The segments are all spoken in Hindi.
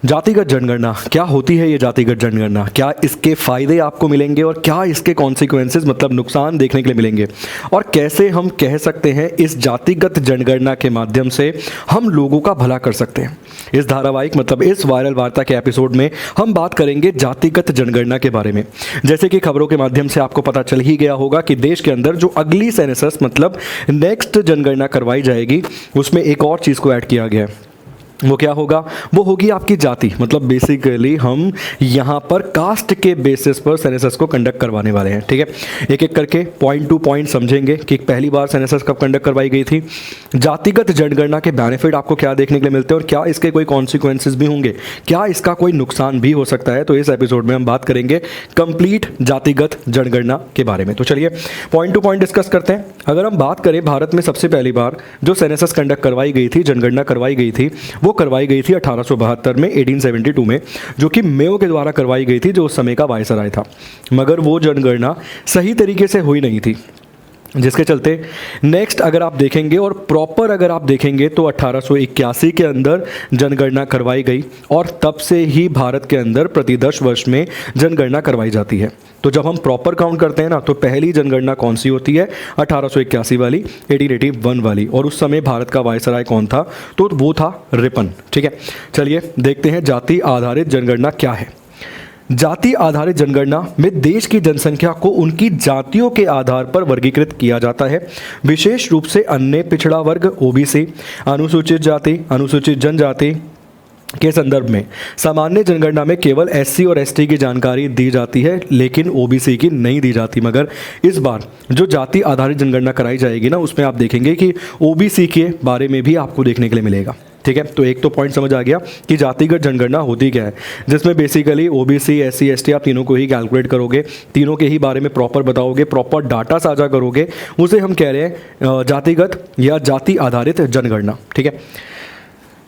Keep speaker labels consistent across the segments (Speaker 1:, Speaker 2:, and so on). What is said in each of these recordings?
Speaker 1: जातिगत जनगणना क्या होती है? ये जातिगत जनगणना, क्या इसके फ़ायदे आपको मिलेंगे और क्या इसके कॉन्सिक्वेंसेस मतलब नुकसान देखने के लिए मिलेंगे, और कैसे हम कह सकते हैं इस जातिगत जनगणना के माध्यम से हम लोगों का भला कर सकते हैं। इस धारावाहिक मतलब इस वायरल वार्ता के एपिसोड में हम बात करेंगे जातिगत जनगणना के बारे में। जैसे कि खबरों के माध्यम से आपको पता चल ही गया होगा कि देश के अंदर जो अगली सेंसस मतलब नेक्स्ट जनगणना करवाई जाएगी उसमें एक और चीज़ को ऐड किया गया है। वो क्या होगा? वो होगी आपकी जाति। मतलब बेसिकली हम यहाँ पर कास्ट के बेसिस पर सेंसस को कंडक्ट करवाने वाले हैं। ठीक है, एक एक करके पॉइंट टू पॉइंट समझेंगे कि पहली बार सेंसस कब कंडक्ट करवाई गई थी, जातिगत जनगणना के बेनिफिट आपको क्या देखने के लिए मिलते हैं और क्या इसके कोई कॉन्सिक्वेंसेस भी होंगे, क्या इसका कोई नुकसान भी हो सकता है। तो इस एपिसोड में हम बात करेंगे कंप्लीट जातिगत जनगणना के बारे में। तो चलिए पॉइंट टू पॉइंट डिस्कस करते हैं। अगर हम बात करें भारत में सबसे पहली बार जो सेंसस कंडक्ट करवाई गई थी, जनगणना करवाई गई थी, वो करवाई गई थी 1872 में, 1872 में, जो कि मेयो के द्वारा करवाई गई थी, जो उस समय का वायसराय था। मगर वो जनगणना सही तरीके से हुई नहीं थी, जिसके चलते नेक्स्ट अगर आप देखेंगे और प्रॉपर अगर आप देखेंगे तो 1881 के अंदर जनगणना करवाई गई और तब से ही भारत के अंदर प्रति 10 वर्ष में जनगणना करवाई जाती है। तो जब हम प्रॉपर काउंट करते हैं ना, तो पहली जनगणना कौन सी होती है? 1881 वाली, 1881 वाली। और उस समय भारत का वायसराय कौन था? तो वो था रिपन। ठीक है, चलिए देखते हैं जाति आधारित जनगणना क्या है। जाति आधारित जनगणना में देश की जनसंख्या को उनकी जातियों के आधार पर वर्गीकृत किया जाता है। विशेष रूप से अन्य पिछड़ा वर्ग, ओबीसी, अनुसूचित जाति, अनुसूचित जनजाति के संदर्भ में सामान्य जनगणना में केवल एससी और एसटी की जानकारी दी जाती है, लेकिन ओबीसी की नहीं दी जाती। मगर इस बार जो जाति आधारित जनगणना कराई जाएगी ना, उसमें आप देखेंगे कि ओबीसी के बारे में भी आपको देखने के लिए मिलेगा। ठीक है, तो एक तो पॉइंट समझ आ गया कि जातिगत जनगणना होती क्या है, जिसमें बेसिकली ओबीसी, एससी, एसटी आप तीनों को ही कैलकुलेट करोगे, तीनों के ही बारे में प्रॉपर बताओगे, प्रॉपर डाटा साझा करोगे, उसे हम कह रहे हैं जातिगत या जाति आधारित जनगणना। ठीक है,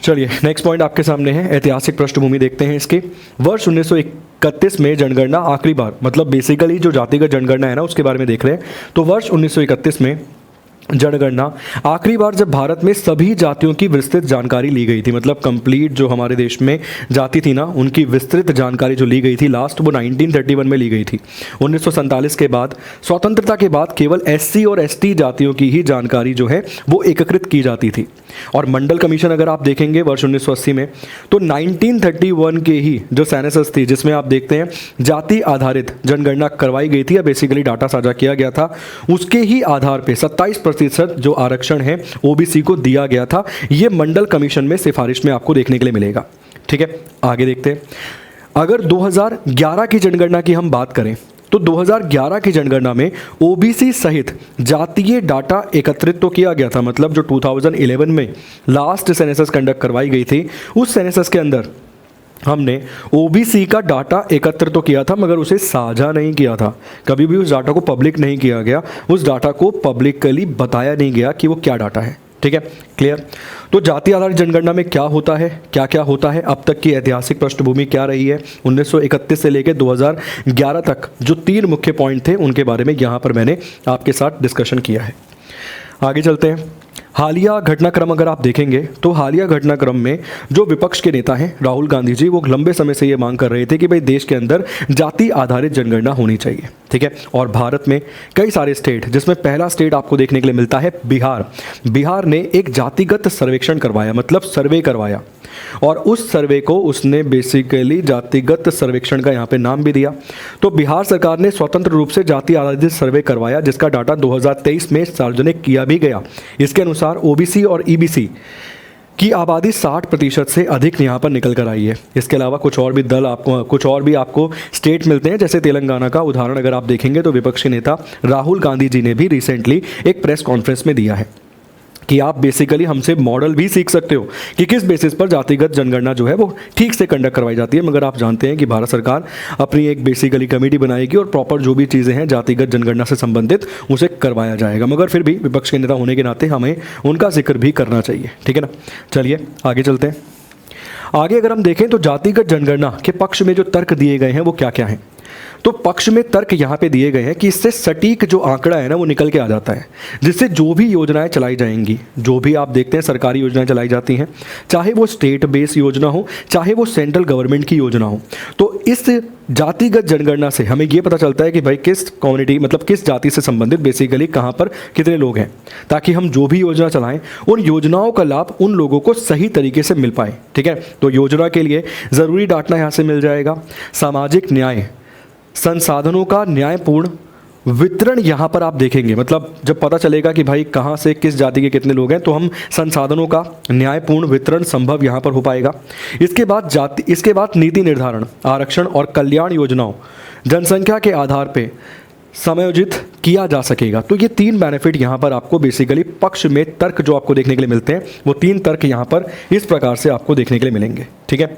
Speaker 1: चलिए नेक्स्ट पॉइंट आपके सामने है, ऐतिहासिक पृष्ठभूमि देखते हैं इसकी। वर्ष 1931 में जनगणना आखिरी बार, मतलब बेसिकली जो जातिगत जनगणना है ना उसके बारे में देख रहे हैं, तो वर्ष 1931 में जनगणना आखिरी बार जब भारत में सभी जातियों की विस्तृत जानकारी ली गई थी, मतलब कंप्लीट जो हमारे देश में जाति थी ना उनकी विस्तृत जानकारी जो ली गई थी लास्ट, वो 1931 में ली गई थी। 1947 के बाद, स्वतंत्रता के बाद, केवल एससी और एसटी जातियों की ही जानकारी जो है वो एकत्रित की जाती थी। और मंडल कमीशन अगर आप देखेंगे वर्ष 1980 में, तो 1931 के ही जो सेंसस थी जिसमें आप देखते हैं जाति आधारित जनगणना करवाई गई थी या बेसिकली डाटा साझा किया गया था, उसके ही आधार पे 27% जो आरक्षण है ओबीसी को दिया गया था। यह मंडल कमीशन में सिफारिश में आपको देखने के लिए मिलेगा। ठीक है, आगे देखते हैं। अगर 2011 की जनगणना की हम बात करें तो 2011 की जनगणना में ओबीसी सहित जातीय डाटा एकत्रित तो किया गया था। मतलब जो 2011 में लास्ट सेंसस कंडक्ट करवाई गई थी, उस सेंसस के अंदर हमने ओबीसी का डाटा एकत्र तो किया था, मगर उसे साझा नहीं किया था। कभी भी उस डाटा को पब्लिक नहीं किया गया, उस डाटा को पब्लिकली बताया नहीं गया कि वो क्या डाटा है। ठीक है, क्लियर। तो जाति आधारित जनगणना में क्या होता है, क्या क्या होता है, अब तक की ऐतिहासिक पृष्ठभूमि क्या रही है, 1931 से लेकर 2011 तक जो 3 मुख्य पॉइंट थे उनके बारे में यहाँ पर मैंने आपके साथ डिस्कशन किया है। आगे चलते हैं। हालिया घटनाक्रम अगर आप देखेंगे तो हालिया घटनाक्रम में जो विपक्ष के नेता हैं राहुल गांधी जी, वो लंबे समय से ये मांग कर रहे थे कि भाई देश के अंदर जाति आधारित जनगणना होनी चाहिए। ठीक है, और भारत में कई सारे स्टेट, जिसमें पहला स्टेट आपको देखने के लिए मिलता है बिहार। बिहार ने एक जातिगत सर्वेक्षण करवाया, मतलब सर्वे करवाया, और उस सर्वे को उसने बेसिकली जातिगत सर्वेक्षण का यहाँ पे नाम भी दिया। तो बिहार सरकार ने स्वतंत्र रूप से जाति आधारित सर्वे करवाया, जिसका डाटा 2023 में सार्वजनिक किया भी गया। इसके अनुसार ओबीसी और ईबीसी की आबादी 60% से अधिक यहाँ पर निकल कर आई है। इसके अलावा कुछ और भी आपको स्टेट मिलते हैं, जैसे तेलंगाना का उदाहरण अगर आप देखेंगे तो विपक्ष के नेता राहुल गांधी जी ने भी रिसेंटली एक प्रेस कॉन्फ्रेंस में दिया है कि आप बेसिकली हमसे मॉडल भी सीख सकते हो कि किस बेसिस पर जातिगत जनगणना जो है वो ठीक से कंडक्ट करवाई जाती है। मगर आप जानते हैं कि भारत सरकार अपनी एक बेसिकली कमेटी बनाएगी और प्रॉपर जो भी चीज़ें हैं जातिगत जनगणना से संबंधित उसे करवाया जाएगा। मगर फिर भी विपक्ष के नेता होने के नाते हमें उनका जिक्र भी करना चाहिए। ठीक है ना, चलिए आगे चलते हैं। आगे अगर हम देखें तो जातिगत जनगणना के पक्ष में जो तर्क दिए गए हैं वो क्या क्या हैं। तो पक्ष में तर्क यहाँ पे दिए गए हैं कि इससे सटीक जो आंकड़ा है ना वो निकल के आ जाता है, जिससे जो भी योजनाएं चलाई जाएंगी, जो भी आप देखते हैं सरकारी योजनाएं चलाई जाती हैं, चाहे वो स्टेट बेस योजना हो चाहे वो सेंट्रल गवर्नमेंट की योजना हो, तो इस जातिगत जनगणना से हमें ये पता चलता है कि भाई किस कम्युनिटी मतलब किस जाति से संबंधित बेसिकली कहाँ पर कितने लोग हैं, ताकि हम जो भी योजना चलाएं उन योजनाओं का लाभ उन लोगों को सही तरीके से मिल पाए। ठीक है, तो योजना के लिए ज़रूरी डाटा यहाँ से मिल जाएगा। सामाजिक न्याय, संसाधनों का न्यायपूर्ण वितरण यहाँ पर आप देखेंगे, मतलब जब पता चलेगा कि भाई कहाँ से किस जाति के कितने लोग हैं, तो हम संसाधनों का न्यायपूर्ण वितरण संभव यहाँ पर हो पाएगा। इसके बाद नीति निर्धारण, आरक्षण और कल्याण योजनाओं जनसंख्या के आधार पे समायोजित किया जा सकेगा। तो ये 3 बेनिफिट यहाँ पर आपको बेसिकली पक्ष में तर्क जो आपको देखने के लिए मिलते हैं, वो 3 तर्क यहाँ पर इस प्रकार से आपको देखने के लिए मिलेंगे। ठीक है,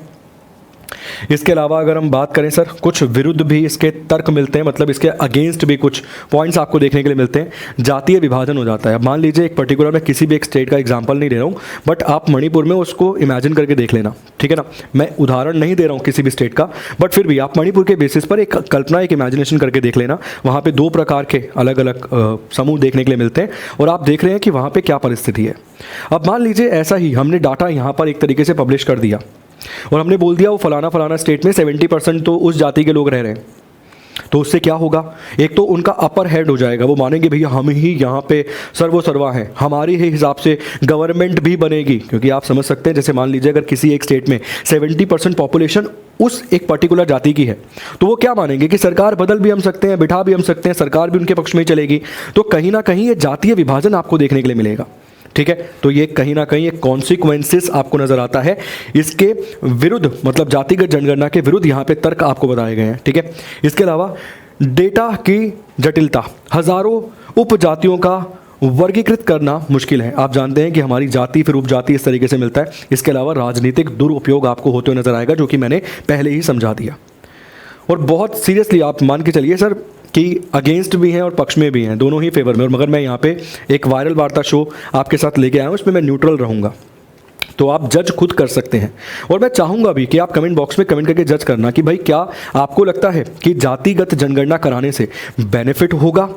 Speaker 1: इसके अलावा अगर हम बात करें सर, कुछ विरुद्ध भी इसके तर्क मिलते हैं, मतलब इसके अगेंस्ट भी कुछ पॉइंट्स आपको देखने के लिए मिलते हैं। जातीय विभाजन हो जाता है। अब मान लीजिए एक पर्टिकुलर, मैं किसी भी एक स्टेट का एग्जांपल नहीं दे रहा हूँ, बट आप मणिपुर में उसको इमेजिन करके देख लेना। ठीक है ना, मैं उदाहरण नहीं दे रहा हूँ किसी भी स्टेट का, बट फिर भी आप मणिपुर के बेसिस पर एक कल्पना, एक इमेजिनेशन करके देख लेना। वहाँ पर 2 प्रकार के अलग अलग समूह देखने के लिए मिलते हैं और आप देख रहे हैं कि वहाँ पर क्या परिस्थिति है। अब मान लीजिए ऐसा ही हमने डाटा यहाँ पर एक तरीके से पब्लिश कर दिया और हमने बोल दिया वो फलाना स्टेट में 70% तो उस जाति के लोग रह रहे हैं, तो उससे क्या होगा, एक तो उनका अपर हेड हो जाएगा, वो मानेंगे भैया हम ही यहाँ पे सर्वोसर्वा हैं, हमारी ही हिसाब से गवर्नमेंट भी बनेगी। क्योंकि आप समझ सकते हैं, जैसे मान लीजिए अगर किसी एक स्टेट में 70% पॉपुलेशन उस एक पर्टिकुलर जाति की है, तो वो क्या मानेंगे कि सरकार बदल भी हम सकते हैं, बिठा भी हम सकते हैं, सरकार भी उनके पक्ष में ही चलेगी। तो कहीं ना कहीं ये जातीय विभाजन आपको देखने के लिए मिलेगा। ठीक है, तो ये कहीं ना कहीं एक कॉन्सिक्वेंसेस आपको नजर आता है इसके विरुद्ध, मतलब जातिगत जनगणना के विरुद्ध यहाँ पे तर्क आपको बताए गए हैं। ठीक है, इसके अलावा डेटा की जटिलता, हजारों उपजातियों का वर्गीकृत करना मुश्किल है। आप जानते हैं कि हमारी जाति फिर उपजाति इस तरीके से मिलता है। इसके अलावा राजनीतिक दुरुपयोग आपको होते हुए नजर आएगा, जो कि मैंने पहले ही समझा दिया। और बहुत सीरियसली आप मान के चलिए सर कि अगेंस्ट भी हैं और पक्ष में भी हैं, दोनों ही फेवर में। और मगर मैं यहाँ पे एक वायरल वार्ता शो आपके साथ लेके आया हूँ, उसमें मैं न्यूट्रल रहूँगा, तो आप जज खुद कर सकते हैं। और मैं चाहूँगा भी कि आप कमेंट बॉक्स में कमेंट करके जज करना कि भाई क्या आपको लगता है कि जातिगत जनगणना कराने से बेनिफिट होगा,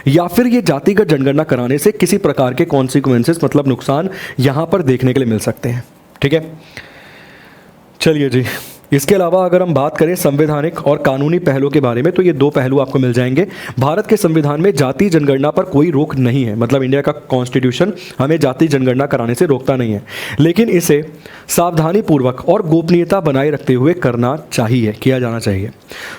Speaker 1: या फिर ये जातिगत जनगणना कराने से किसी प्रकार के कॉन्सिक्वेंसेस मतलब नुकसान यहाँ पर देखने के लिए मिल सकते हैं। ठीक है, चलिए जी। इसके अलावा अगर हम बात करें संवैधानिक और कानूनी पहलुओं के बारे में, तो ये 2 पहलू आपको मिल जाएंगे। भारत के संविधान में जाति जनगणना पर कोई रोक नहीं है, मतलब इंडिया का कॉन्स्टिट्यूशन हमें जाति जनगणना कराने से रोकता नहीं है, लेकिन इसे सावधानी पूर्वक और गोपनीयता बनाए रखते हुए करना चाहिए, किया जाना चाहिए।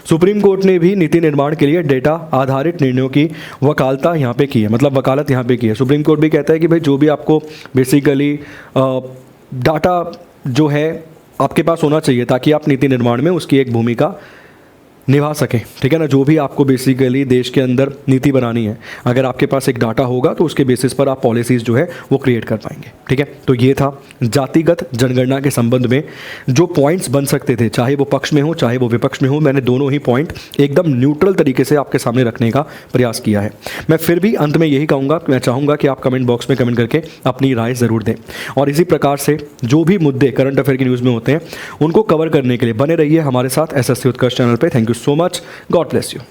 Speaker 1: सुप्रीम कोर्ट ने भी नीति निर्माण के लिए डेटा आधारित निर्णयों की वकालता यहाँ पे की है, मतलब वकालत यहाँ पे की है। सुप्रीम कोर्ट भी कहता है कि भाई जो भी आपको बेसिकली डाटा जो है आपके पास होना चाहिए, ताकि आप नीति निर्माण में उसकी एक भूमिका निभा सकें। ठीक है ना, जो भी आपको बेसिकली देश के अंदर नीति बनानी है, अगर आपके पास एक डाटा होगा तो उसके बेसिस पर आप पॉलिसीज़ जो है वो क्रिएट कर पाएंगे। ठीक है, तो ये था जातिगत जनगणना के संबंध में जो पॉइंट्स बन सकते थे, चाहे वो पक्ष में हो चाहे वो विपक्ष में हो। मैंने दोनों ही पॉइंट एकदम न्यूट्रल तरीके से आपके सामने रखने का प्रयास किया है। मैं फिर भी अंत में यही कहूँगा, मैं चाहूँगा कि आप कमेंट बॉक्स में कमेंट करके अपनी राय ज़रूर दें, और इसी प्रकार से जो भी मुद्दे करंट अफेयर की न्यूज़ में होते हैं उनको कवर करने के लिए बने रहिए हमारे साथ SSC उत्कर्ष चैनल पर। Thank you so much. God bless you.